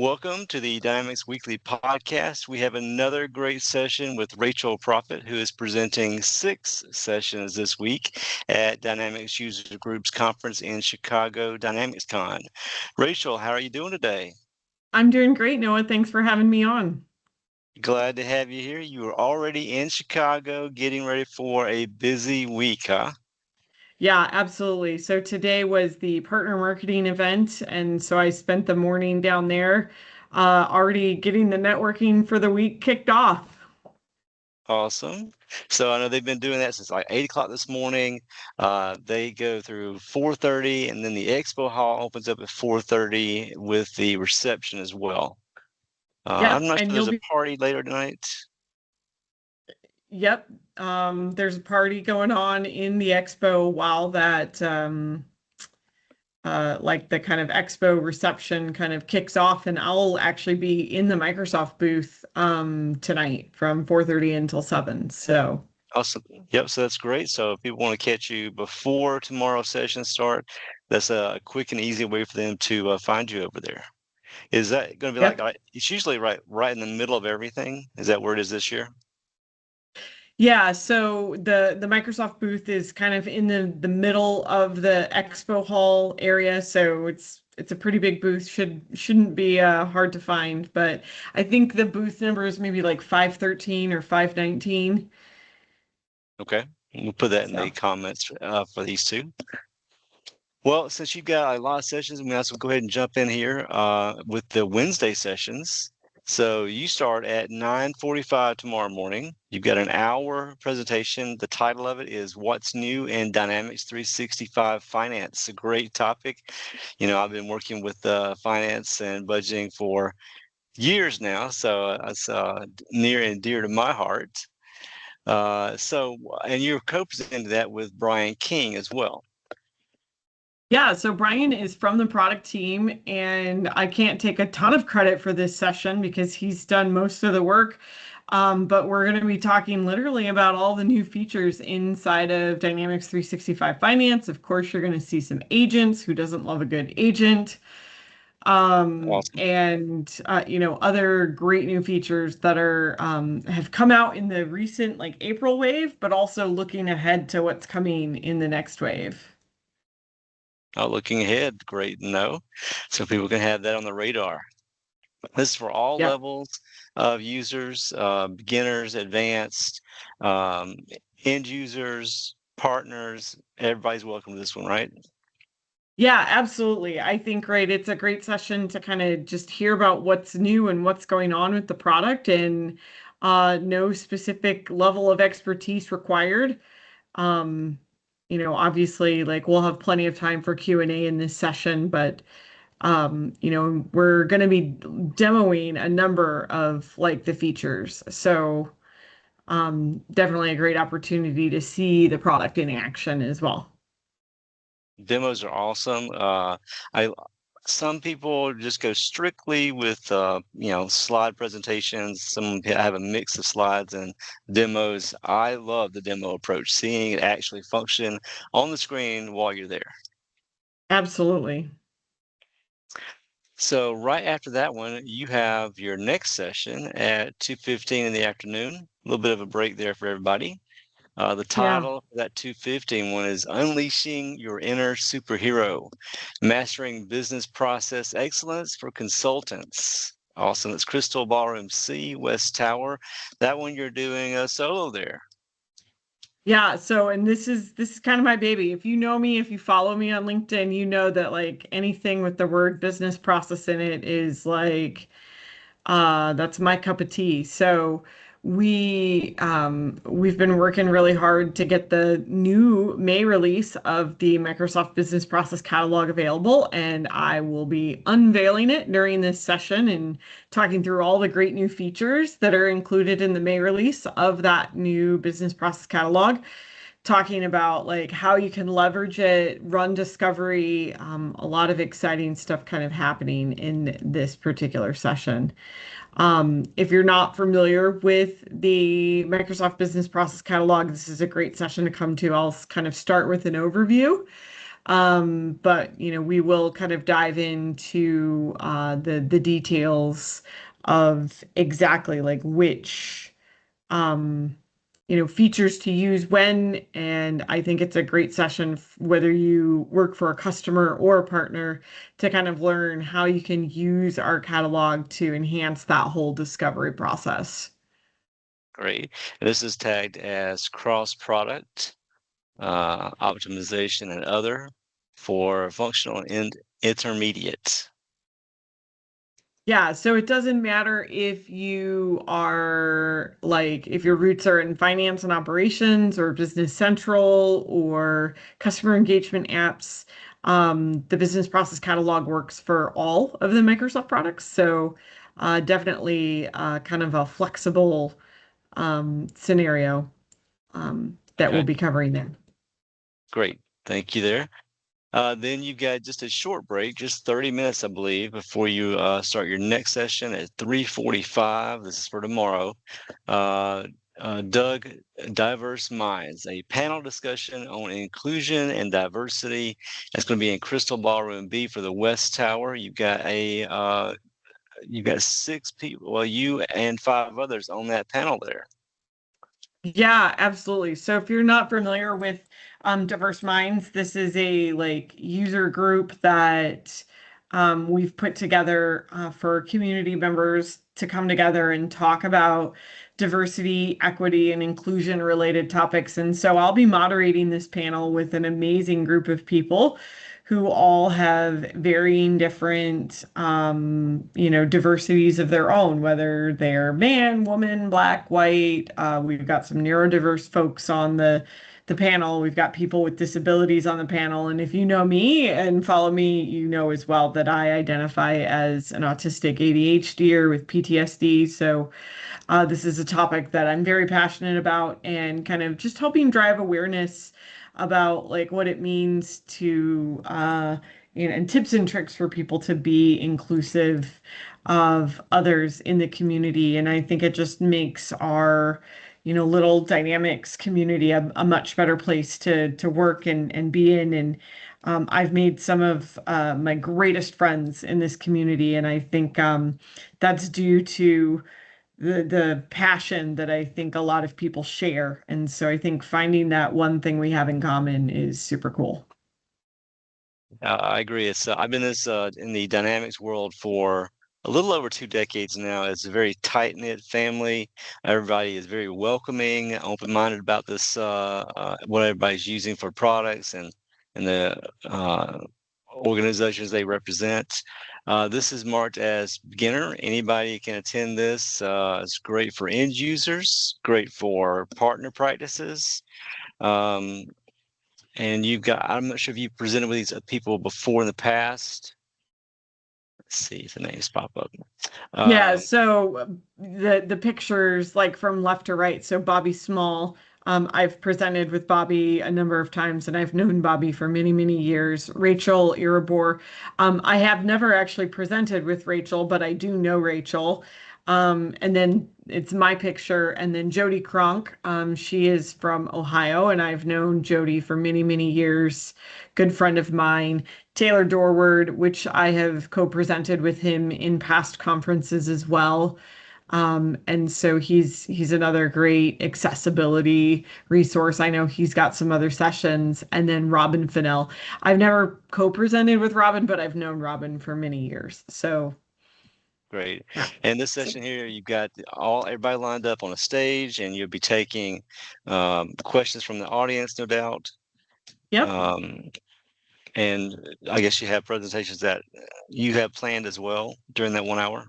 Welcome to the Dynamics Weekly Podcast. We have another great session with Rachel Profitt, who is presenting 6 sessions this week at Dynamics User Group's conference in Chicago, DynamicsCon. Rachel, how are you doing today? I'm doing great, Noah. Thanks for having me on. Glad to have you here. You are already in Chicago, getting ready for a busy week, huh? Yeah, absolutely. So today was the partner marketing event, and so I spent the morning down there, already getting the networking for the week kicked off. Awesome. So I know they've been doing that since like 8 o'clock this morning. They go through 4:30, and then the expo hall opens up at 4:30 with the reception as well. I'm Yep, not and sure you'll there's a be, party later tonight. yep. There's a party going on in the expo while that like the kind of expo reception kind of kicks off, and I'll actually be in the Microsoft booth tonight from 4:30 until 7. So Awesome. Yep, so that's great. So if people want to catch you before tomorrow's session start, that's a quick and easy way for them to find you over there. Is that going to be yep. it's usually right in the middle of everything? Is that where it is this year? Yeah, so the Microsoft booth is kind of in the middle of the expo hall area, so it's a pretty big booth. Shouldn't be hard to find, but I think the booth number is maybe like 513 or 519. Okay. We'll put that in the So comments for these two. Well, since you've got a lot of sessions, we might as well go ahead and jump in here with the Wednesday sessions. So you start at 9:45 tomorrow morning. You've got an hour presentation. The title of it is What's New in Dynamics 365 Finance. A great topic. You know, I've been working with finance and budgeting for years now, so it's near and dear to my heart. And you're co-presenting that with Brian King as well. yeah, so Brian is from the product team, and I can't take a ton of credit for this session because he's done most of the work. But we're going to be talking literally about all the new features inside of Dynamics 365 Finance. Of course, you're going to see some agents. Who doesn't love a good agent? Awesome. And other great new features that are have come out in the recent like April wave, but also looking ahead to what's coming in the next wave. Looking ahead, great to know. So people can have that on the radar. This is for all Yep. levels of users, beginners, advanced, um, end users, partners. Everybody's welcome to this one, right? Yeah, absolutely. I think, right, it's a great session to kind of just hear about what's new and what's going on with the product, and no specific level of expertise required. Um, obviously, like we'll have plenty of time for Q&A in this session, but we're going to be demoing a number of like the features. So definitely a great opportunity to see the product in action as well. Demos are awesome. I Some people just go strictly with slide presentations. Some have a mix of slides and demos. I love the demo approach, seeing it actually function on the screen while you're there. Absolutely. So right after that one, you have your next session at 2:15 in the afternoon. A little bit of a break there for everybody. The Yeah. title for that 2:15 one is Unleashing Your Inner Superhero, Mastering Business Process Excellence for Consultants. Awesome. It's Crystal Ballroom C, West Tower. That one you're doing a solo there. Yeah, so and this is kind of my baby. If you know me, if you follow me on LinkedIn, you know that like anything with the word business process in it is like that's my cup of tea. So we've been working really hard to get the new May release of the Microsoft Business Process Catalog available, and I will be unveiling it during this session and talking through all the great new features that are included in the May release of that new Business Process Catalog, talking about like how you can leverage it, run discovery, a lot of exciting stuff kind of happening in this particular session. If you're not familiar with the Microsoft Business Process Catalog, this is a great session to come to. I'll kind of start with an overview. But we will kind of dive into the details of exactly like which features to use when. And I think it's a great session, whether you work for a customer or a partner, to kind of learn how you can use our catalog to enhance that whole discovery process. Great. And this is tagged as cross-product optimization and other for functional and intermediate. Yeah, so it doesn't matter if you are like, if your roots are in finance and operations or Business Central or customer engagement apps. The business process catalog works for all of the Microsoft products. So definitely kind of a flexible scenario that we'll Okay, be covering there. great. Thank you there. Then you've got just a short break, just 30 minutes, I believe, before you start your next session at 3:45. This is for tomorrow. Uh, Doug, Diverse Minds, a panel discussion on inclusion and diversity. That's going to be in Crystal Ballroom B for the West Tower. You've got 6 people, well, you and 5 others on that panel there. Yeah, absolutely. So if you're not familiar with Diverse Minds, this is a like user group that we've put together for community members to come together and talk about diversity, equity, and inclusion related topics. And so I'll be moderating this panel with an amazing group of people who all have varying different, diversities of their own, whether they're man, woman, black, white. We've got some neurodiverse folks on the panel. We've got people with disabilities on the panel. And if you know me and follow me, you know as well that I identify as an autistic ADHDer with PTSD. So this is a topic that I'm very passionate about, and kind of just helping drive awareness about like what it means to and tips and tricks for people to be inclusive of others in the community. And I think it just makes our little dynamics community a much better place to work and be in. And I've made some of my greatest friends in this community, and I think that's due to the passion that I think a lot of people share. And so I think finding that one thing we have in common is super cool. I agree. I've been in the dynamics world for a little over 2 decades now. It's a very tight-knit family. Everybody is very welcoming, open-minded about what everybody's using for products and the organizations they represent. This is marked as beginner. Anybody can attend this. It's great for end users, great for partner practices. Um, and I'm not sure if you've presented with these people before in the past. Let's see if the names pop up. Yeah, Um, so the pictures like from left to right. So Bobby Small, I've presented with Bobby a number of times, and I've known Bobby for many, many years. Rachel Irabor, I have never actually presented with Rachel, but I do know Rachel. And then it's my picture, and then Jody Kronk. She is from Ohio, and I've known Jody for many, many years. Good friend of mine. Taylor Dorward, which I have co-presented with him in past conferences as well. And so he's another great accessibility resource. I know he's got some other sessions. And then Robin Fennell. I've never co-presented with Robin, but I've known Robin for many years. So Great. yeah. And this session here, you've got everybody lined up on a stage, and you'll be taking questions from the audience, no doubt. Yep. Um, and I guess you have presentations that you have planned as well during that 1 hour.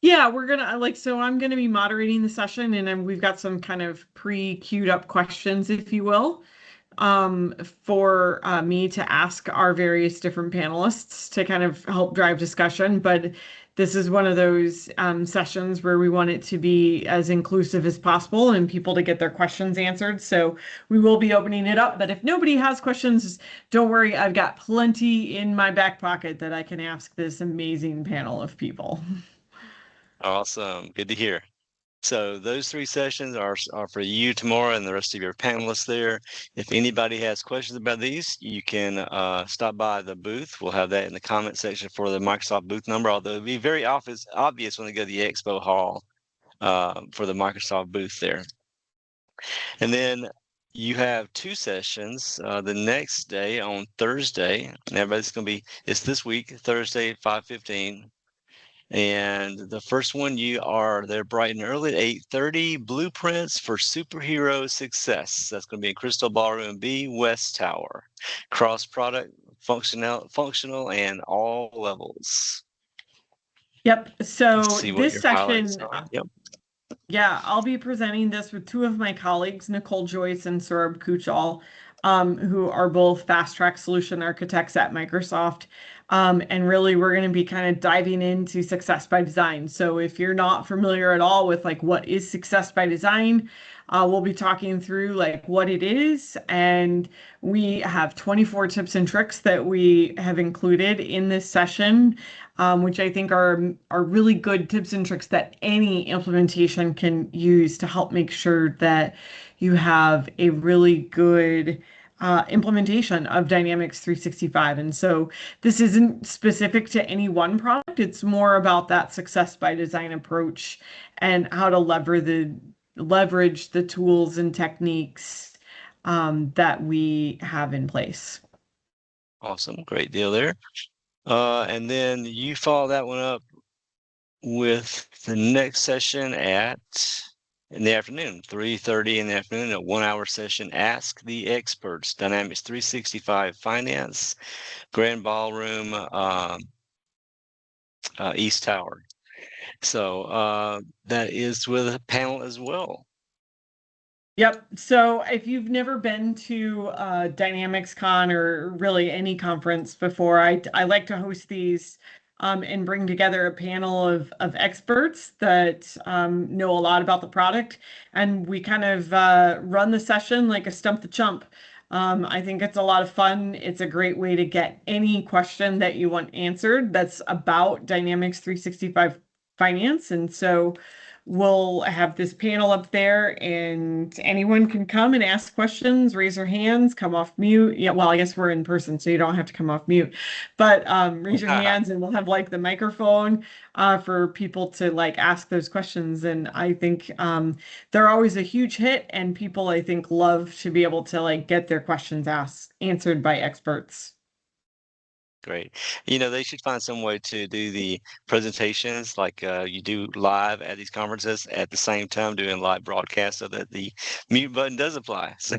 Yeah, we're gonna like so I'm gonna be moderating the session, and then we've got some kind of pre-queued up questions, if you will, for me to ask our various different panelists to kind of help drive discussion. But this is one of those sessions where we want it to be as inclusive as possible and people to get their questions answered. So we will be opening it up. But if nobody has questions, don't worry, I've got plenty in my back pocket that I can ask this amazing panel of people. Awesome. Good to hear. So those 3 sessions are for you tomorrow and the rest of your panelists there. If anybody has questions about these, you can stop by the booth. We'll have that in the comment section for the Microsoft booth number, although it'll be very obvious when they go to the expo hall for the Microsoft booth there. And then you have 2 sessions the next day on Thursday. And everybody's going to be, it's this week, Thursday at 5:15. And the first one, you are there bright and early at 8:30. Blueprints for Superhero Success. That's going to be in Crystal Ballroom B, West Tower. Cross product, functional, and all levels. Yep. So See what this your highlights session, are. Yep. yeah, I'll be presenting this with 2 of my colleagues, Nicole Joyce and Saurabh Kuchal, who are both fast track solution architects at Microsoft. And really, we're going to be kind of diving into success by design. So if you're not familiar at all with like what is success by design, we'll be talking through like what it is. And we have 24 tips and tricks that we have included in this session, which I think are really good tips and tricks that any implementation can use to help make sure that you have a really good implementation of Dynamics 365. And so this isn't specific to any one product. It's more about that success by design approach and how to leverage the tools and techniques that we have in place. Awesome. Great deal there. And then you follow that one up with the next session in the afternoon, 3:30 in the afternoon, a 1-hour session. Ask the Experts, Dynamics 365 Finance, Grand Ballroom, East Tower. So that is with a panel as well. Yep. So if you've never been to DynamicsCon or really any conference before, I like to host these and bring together a panel of experts that know a lot about the product. And we kind of run the session like a stump the chump. I think it's a lot of fun. It's a great way to get any question that you want answered that's about Dynamics 365 Finance. And so we'll have this panel up there and anyone can come and ask questions, raise their hands, come off mute. Yeah, well, I guess we're in person, so you don't have to come off mute, but raise your hands and we'll have like the microphone for people to like ask those questions. And I think they're always a huge hit and people I think love to be able to like get their questions answered by experts. Great. They should find some way to do the presentations like you do live at these conferences at the same time doing live broadcast so that the mute button does apply. So,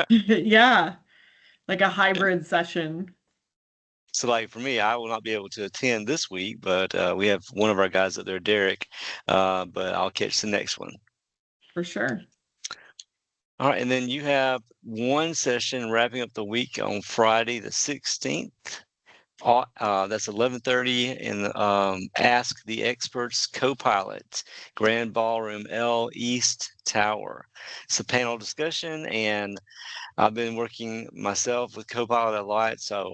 Yeah, like a hybrid session. so like for me, I will not be able to attend this week, but we have one of our guys up there, Derek, but I'll catch the next one. For sure. All right. And then you have one session wrapping up the week on Friday, the 16th. That's 11:30 in Ask the Experts Copilot, Grand Ballroom L, East Tower. It's a panel discussion, and I've been working myself with Copilot a lot, so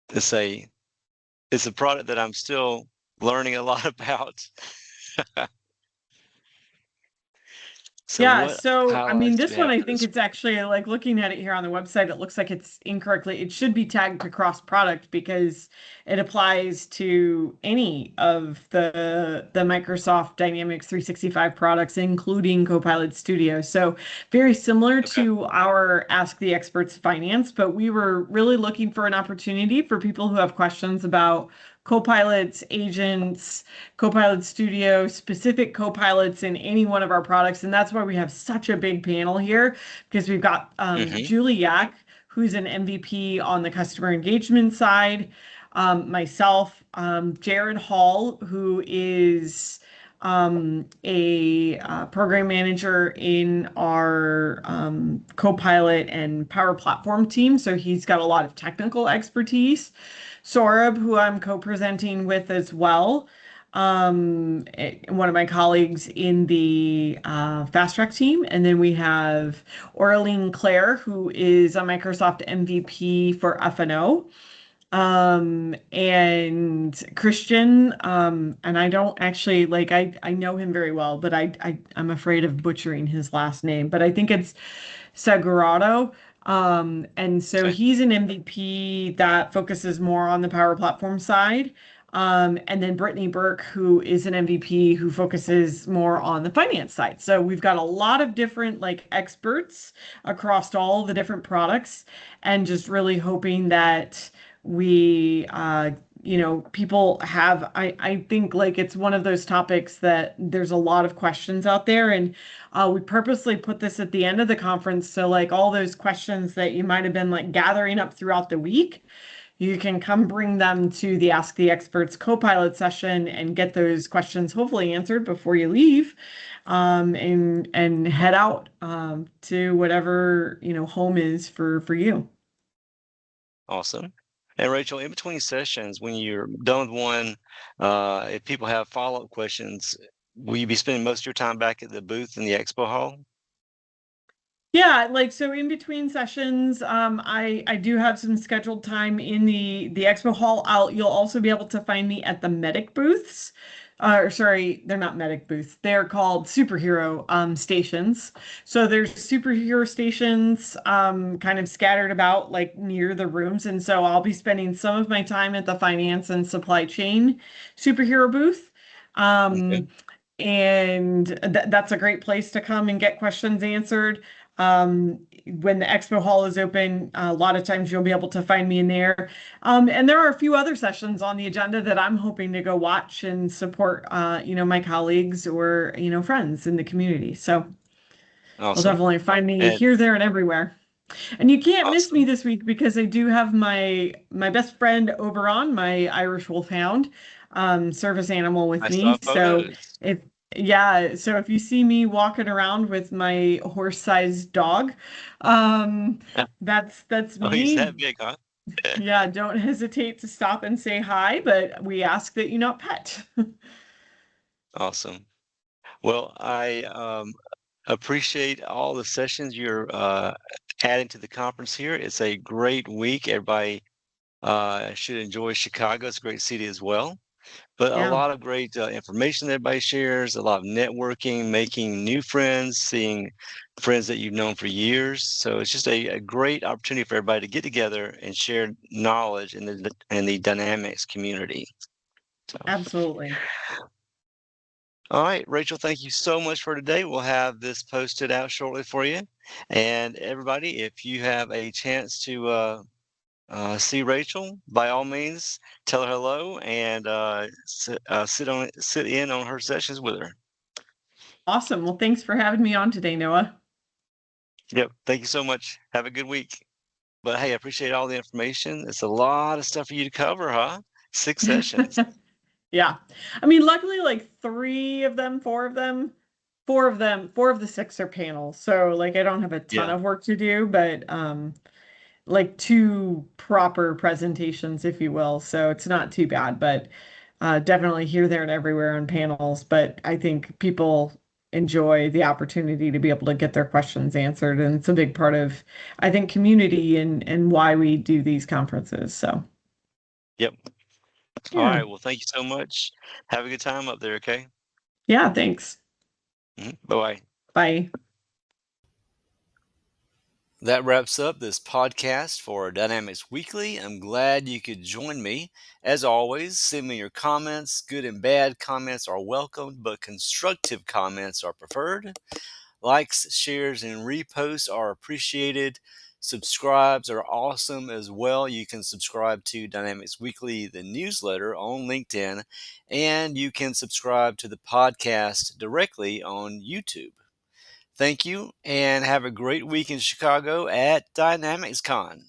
it's a product that I'm still learning a lot about. So Yeah, what so I mean, highlights do this we one, have I for think this? it's actually like looking at it here on the website, it looks like it's incorrectly. It should be tagged to cross product because it applies to any of the Microsoft Dynamics 365 products, including Copilot Studio. So very similar Okay. to our Ask the Experts Finance, but we were really looking for an opportunity for people who have questions about Copilots, agents, Copilot Studio, specific Copilots in any one of our products. And that's why we have such a big panel here because we've got Mm-hmm. Julie Yak, who's an MVP on the customer engagement side, myself, Jared Hall, who is a program manager in our Copilot and Power Platform team. So he's got a lot of technical expertise. Saurabh, who I'm co-presenting with as well, one of my colleagues in the Fast Track team. And then we have Aureline Claire, who is a Microsoft MVP for F&O. And Christian, and I don't actually like I know him very well, but I'm afraid of butchering his last name, but I think it's Segurato. And so Okay. he's an MVP that focuses more on the Power Platform side. And then Brittany Burke, who is an MVP who focuses more on the finance side. So we've got a lot of different like experts across all the different products, and just really hoping that we people have I think like it's one of those topics that there's a lot of questions out there, and we purposely put this at the end of the conference, so like all those questions that you might have been like gathering up throughout the week, you can come bring them to the Ask the Experts Copilot session and get those questions hopefully answered before you leave, and head out to whatever home is for you. Awesome. And Rachel, in between sessions, when you're done with one, if people have follow-up questions, will you be spending most of your time back at the booth in the expo hall? Yeah, like so in between sessions, I do have some scheduled time in the expo hall. You'll also be able to find me at the medic booths. Or sorry, they're not medic booths. They're called superhero stations. So there's superhero stations kind of scattered about like near the rooms, and so I'll be spending some of my time at the finance and supply chain superhero booth. Okay. Um, and that's a great place to come and get questions answered. When the expo hall is open, a lot of times you'll be able to find me in there. And there are a few other sessions on the agenda that I'm hoping to go watch and support, my colleagues or, friends in the community. So you'll Awesome. definitely find me And here, there, and everywhere. And you can't miss me awesome. this week because I do have my best friend Oberon, my Irish Wolfhound, service animal with I me. saw So photos. if yeah, so if you see me walking around with my horse-sized dog, um, Yeah. that's Oh, he's me. that big, huh? Yeah, don't hesitate to stop and say hi, but we ask that you not pet. Awesome. Well, I appreciate all the sessions you're adding to the conference here. It's a great week. Everybody should enjoy Chicago. It's a great city as well. But a Yeah, lot of great information that everybody shares, a lot of networking, making new friends, seeing friends that you've known for years. So it's just a great opportunity for everybody to get together and share knowledge in the Dynamics community. So, absolutely. all right, Rachel, thank you so much for today. We'll have this posted out shortly for you. And everybody, if you have a chance to see Rachel, by all means, tell her hello and sit in on her sessions with her. Awesome. Well, thanks for having me on today, Noah. Yep. Thank you so much. Have a good week. But hey, I appreciate all the information. It's a lot of stuff for you to cover, huh? 6 sessions. Yeah. I mean, luckily, like three of them, four of the six are panels. So like I don't have a ton Yeah. of work to do, but like two proper presentations, if you will. So it's not too bad, but definitely here, there, and everywhere on panels. But I think people enjoy the opportunity to be able to get their questions answered. And it's a big part of, I think, community and why we do these conferences. So Yep. All yeah. right. Well, thank you so much. Have a good time up there. Okay. Yeah, thanks. Bye bye. Bye. That wraps up this podcast for Dynamics Weekly. I'm glad you could join me. As always, send me your comments. Good and bad comments are welcomed, but constructive comments are preferred. Likes, shares, and reposts are appreciated. Subscribes are awesome as well. You can subscribe to Dynamics Weekly, the newsletter on LinkedIn, and you can subscribe to the podcast directly on YouTube. Thank you, and have a great week in Chicago at DynamicsCon.